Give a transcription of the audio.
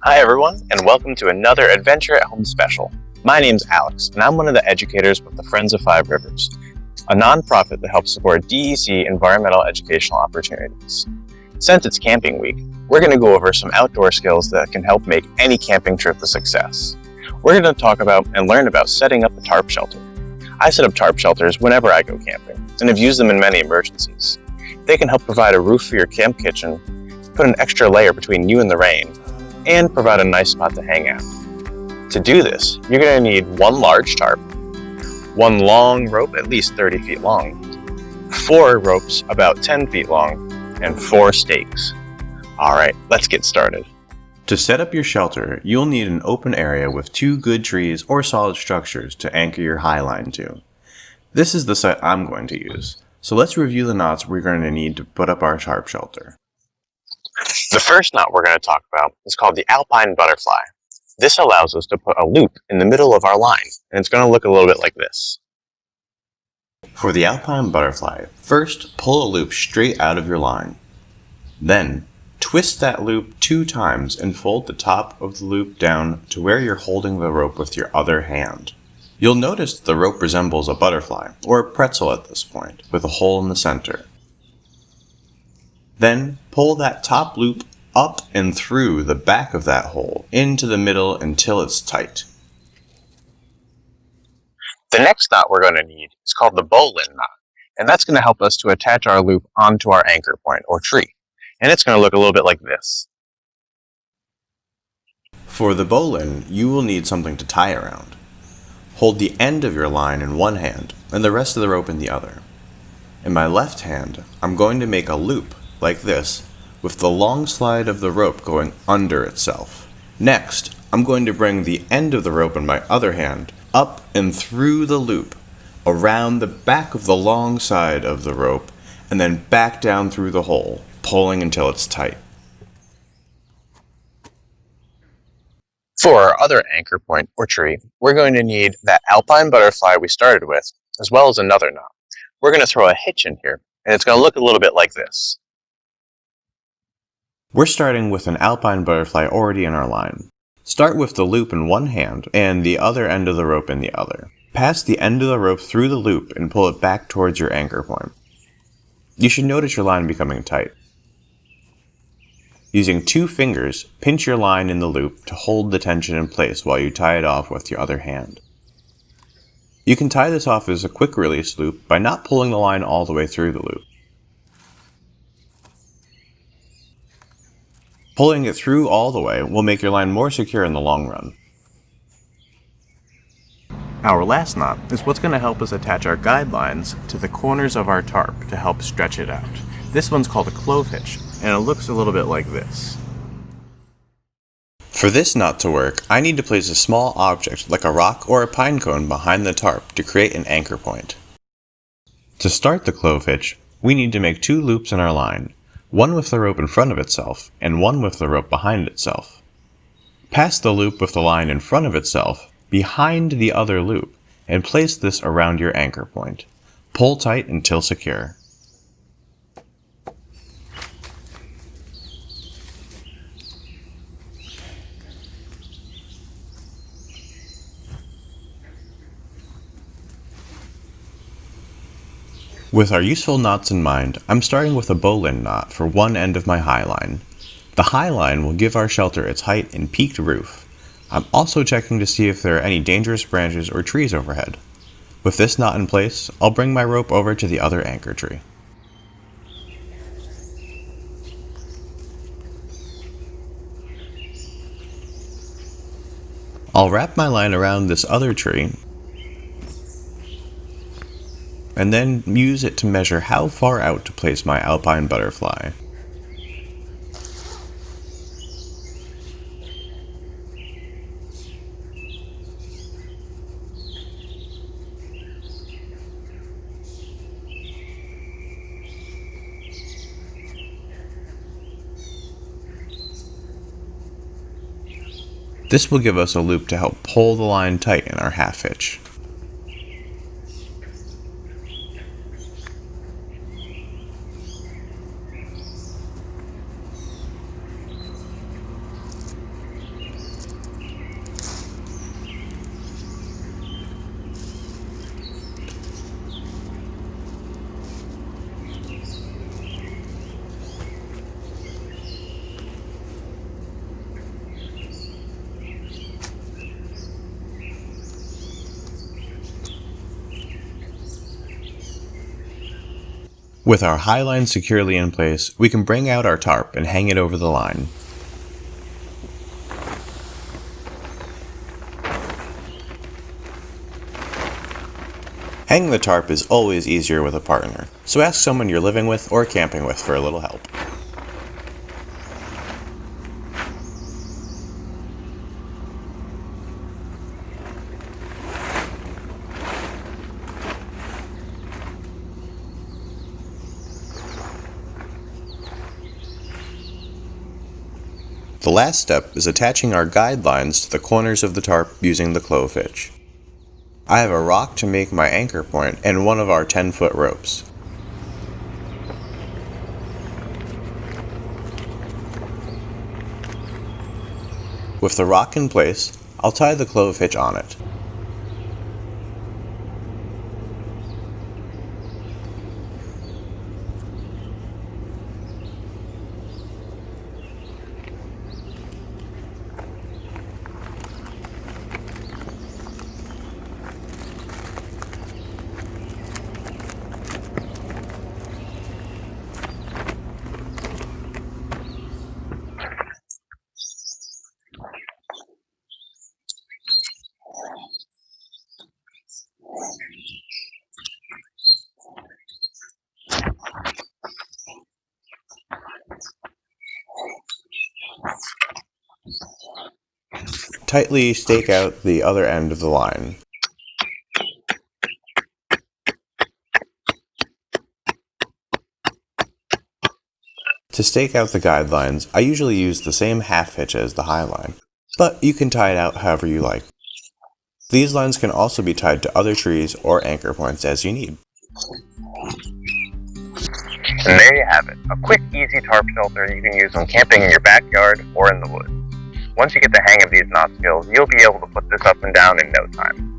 Hi everyone, and welcome to another Adventure at Home special. My name's Alex, and I'm one of the educators with the Friends of Five Rivers, a nonprofit that helps support DEC environmental educational opportunities. Since it's camping week, we're going to go over some outdoor skills that can help make any camping trip a success. We're going to talk about and learn about setting up a tarp shelter. I set up tarp shelters whenever I go camping, and have used them in many emergencies. They can help provide a roof for your camp kitchen, put an extra layer between you and the rain, and provide a nice spot to hang out. To do this, you're going to need one large tarp, one long rope at least 30 feet long, 4 ropes about 10 feet long, and 4 stakes. Alright, let's get started. To set up your shelter, you'll need an open area with 2 good trees or solid structures to anchor your high line to. This is the site I'm going to use, so let's review the knots we're going to need to put up our tarp shelter. The first knot we're going to talk about is called the ALPINE butterfly. This allows us to put a loop in the middle of our line, and it's going to look a little bit like this. For the ALPINE butterfly, first pull a loop straight out of your line. Then, twist that loop 2 times and fold the top of the loop down to where you're holding the rope with your other hand. You'll notice the rope resembles a butterfly, or a pretzel at this point, with a hole in the center. Then, pull that top loop up and through the back of that hole into the middle until it's tight. The next knot we're going to need is called the BOWLINE knot, and that's going to help us to attach our loop onto our anchor point or tree, and it's going to look a little bit like this. For the bowline, you will need something to tie around. Hold the end of your line in one hand and the rest of the rope in the other. In my left hand, I'm going to make a loop like this, with the long slide of the rope going under itself. Next, I'm going to bring the end of the rope in my other hand up and through the loop, around the back of the long side of the rope, and then back down through the hole, pulling until it's tight. For our other anchor point or tree, we're going to need that ALPINE butterfly we started with, as well as another knot. We're going to throw a hitch in here, and it's going to look a little bit like this. We're starting with an ALPINE butterfly already in our line. Start with the loop in one hand and the other end of the rope in the other. Pass the end of the rope through the loop and pull it back towards your anchor point. You should notice your line becoming tight. Using 2 fingers, pinch your line in the loop to hold the tension in place while you tie it off with your other hand. You can tie this off as a quick release loop by not pulling the line all the way through the loop. Pulling it through all the way will make your line more secure in the long run. Our last knot is what's going to help us attach our guidelines to the corners of our tarp to help stretch it out. This one's called a CLOVE hitch, and it looks a little bit like this. For this knot to work, I need to place a small object like a rock or a pine cone behind the tarp to create an anchor point. To start the CLOVE hitch, we need to make 2 loops in our line, one with the rope in front of itself and one with the rope behind itself. Pass the loop with the line in front of itself behind the other loop and place this around your anchor point. Pull tight until secure. With our useful knots in mind, I'm starting with a bowline knot for one end of my high line. The high line will give our shelter its height and peaked roof. I'm also checking to see if there are any dangerous branches or trees overhead. With this knot in place, I'll bring my rope over to the other anchor tree. I'll wrap my line around this other tree and then use it to measure how far out to place my ALPINE butterfly. This will give us a loop to help pull the line tight in our half hitch. With our high line securely in place, we can bring out our tarp and hang it over the line. Hanging the tarp is always easier with a partner, so ask someone you're living with or camping with for a little help. The last step is attaching our guidelines to the corners of the tarp using the CLOVE hitch. I have a rock to make my anchor point and one of our 10-foot ropes. With the rock in place, I'll tie the CLOVE hitch on it. Tightly stake out the other end of the line. To stake out the guidelines, I usually use the same half hitch as the high line, but you can tie it out however you like. These lines can also be tied to other trees or anchor points as you need. And there you have it, a quick, easy tarp shelter you can use when camping in your backyard or in the woods. Once you get the hang of these knot skills, you'll be able to put this up and down in no time.